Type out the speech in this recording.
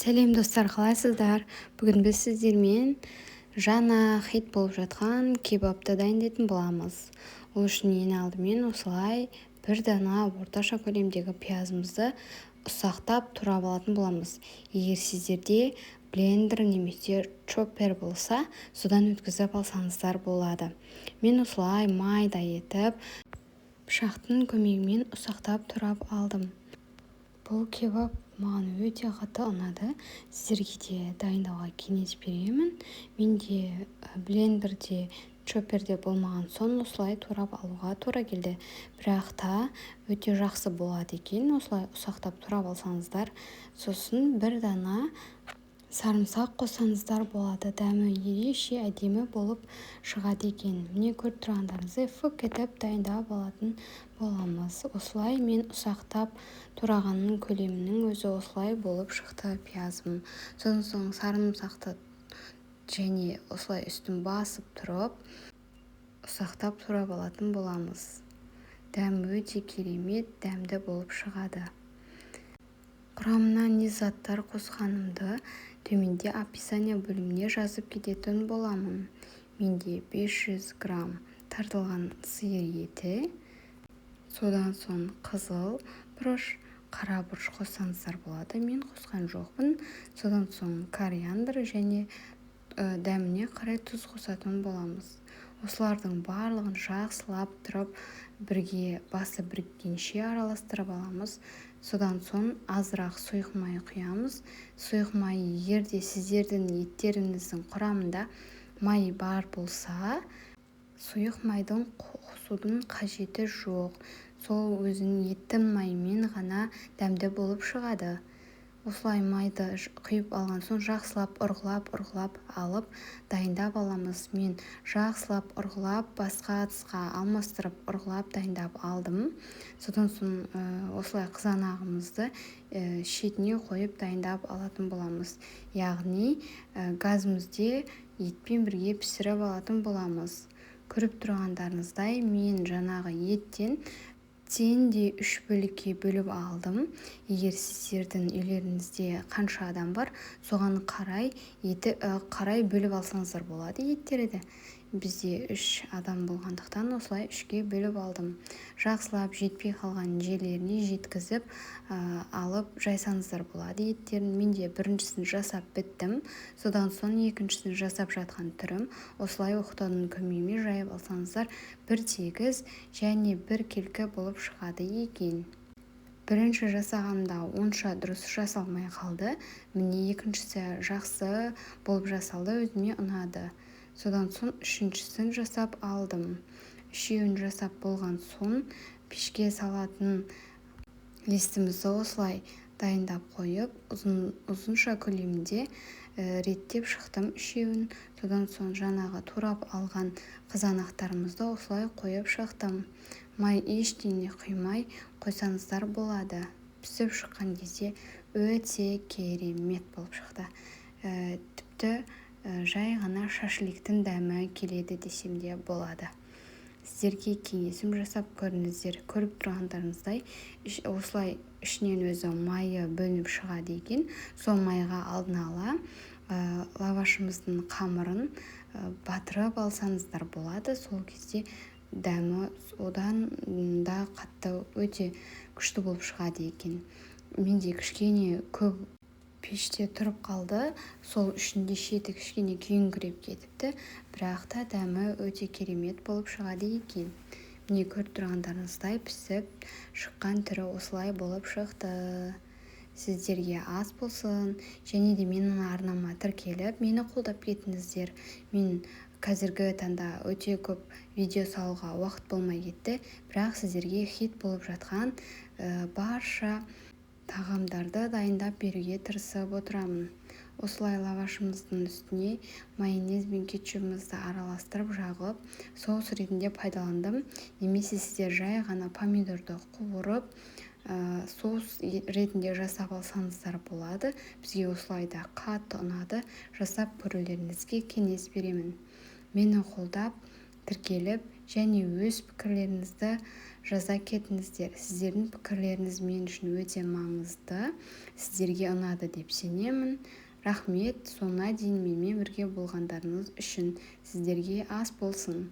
Сәлем достар, қалайсыздар? Бүгін біз сіздермен жаңа хит болып жатқан кебапты дайындайтын боламыз. Ол үшін ең алдымен осылай бір дана орташа көлемдегі пиязымызды ұсақтап турап алатын боламыз. Егер сіздерде блендер немесе чоппер болса, содан өткізіп алсаңыздар болады. Мен осылай майда етіп пышақтың көмегімен ұсақтап турап алдым. Бұл кебап маған өте қатты ұнады. Сіздерге де дайындауға кеңес беремін. Менде блендерде, чопперде болмаған соң осылай турап алуға тура келді. Бірақ та өте жақсы болады екен. Осылай ұсақтап турап алсаңыздар, сосын бір дана сарымсақ қоссаңыздар болады. Дәмі ерекше әдемі болып шығады екен. Міне көріп тұрғандарыңыздай фук етіп дайындап алатын боламыз. Осылай мен ұсақтап турағанның көлемінің өзі осылай болып шықты пиязым. Содан соң сарымсақты және осылай үстін басып тұрып ұсақтап турап алатын боламыз. Дәмі өте керемет, дәмді болып шығады. Құрамына не заттар қосқанымды төменде описание бөліміне жазып кететін боламын. Менде 500 грамм тартылған сиыр еті, содан соң қызыл бұрыш, қара бұрыш қоссаңыздар болады. Мен қосқан жоқпын. Содан соң кориандр және дәміне қарай тұз қосатын боламыз. Осылардың барлығын жақсылап тұрып бірге басы біріккенше араластырып аламыз. Содан соң азырақ сұйық май құямыз. Сұйық май егерде сіздердің еттеріңіздің құрамында май бар болса, сұйық майдың қосудың қажеті жоқ. Сол өзінің еттің майымен ғана дәмді болып шығады. Осылай майды құйып алған соң жақсылап ұрғылап алып дайындап аламыз. Мен жақсылап ұрғылап басқа ыдысқа алмастырып ұрғылап дайындап алдым. Содан соң осылай қызанағымызды шетіне қойып дайындап алатын боламыз. Яғни газымызде етпен бірге пісіріп алатын боламыз. Көріп тұрғандарыңыздай мен жаңағы еттен де 3 бөлікке бөліп алдым. Егер сіздердің үйлеріңізде қанша адам бар, соған қарай бөліп алсаңыздар болады еттерді. Бізде 3 адам болғандықтан осылай 3-ке бөліп алдым. Жақсылап жетпей қалған жерлеріне жеткізіп алып жайсаңыздар болады еттерін. Менде біріншісін жасап біттім. Содан соң екіншісін жасап жатқан түрім. Осылай оқтаудың көмегімен жайып алсаңыздар бір тегіс және бір келкі болып шығады екен. Бірінші жасағанымда онша дұрыс жасалмай қалды. Міне екіншісі жақсы болып жасалды, өзіме ұнады. Содан соң үшіншісін жасап алдым. Үшеуін жасап болған соң пешке салатын листімізді осылай дайындап қойып, ұзынша көлемінде реттеп шықтым үшеуін. Содан соң жаңағы турап алған қызанақтарымызды осылай қойып шықтым. Май ештеңе құймай қойсаңыздар болады. Пісіп шыққан кезде өте керемет болып шықты. Тіпті жай ғана шашликтің дәмі келеді десем де болады. Сіздерге кеңесім жасап көріңіздер. Көріп тұрғандарыңыздай осылай ішінен өзі майы бөлініп шығады екен. Сол майға алдын ала лавашымыздың қамырын батырып алсаңыздар болады. Сол кезде дәмі одан да қатты өте күшті болып шығады екен. Менде кішкене көп пеште тұрып қалды. Сол ішінде шеті кішкене күйіңкіреп кетіпті. Бірақ та дәмі өте керемет болып шығады екен. Міне көріп тұрғандарыңыздай пісіп шыққан түрі осылай болып шықты. Сіздерге ас болсын, және де менің арнама тіркеліп, мені қолдап кетіңіздер. Мен қазіргі таңда өте көп видео салуға уақыт болмай кетті. Бірақ сіздерге хит болып жатқан барша тағамдарды дайындап беруге тырысып отырамын. Осылай лавашымыздың үстіне майонез бен кетчупымызды араластырып жағып, соус ретінде пайдаландым. Немесе сіздер жай ғана помидорды қуырып, соус ретінде жасап алсаңыздар болады. Бізге осылай да қатты ұнады. Жасап көрулеріңізге кеңес беремін. Мені қолдап, тіркеліп және өз пікірлеріңізді жаза кетіңіздер. Сіздердің пікірлеріңіз мен үшін өте маңызды, сіздерге ұнады деп сенемін. Рахмет, соңына дейін менімен бірге болғандарыңыз үшін. Сіздерге ас болсын.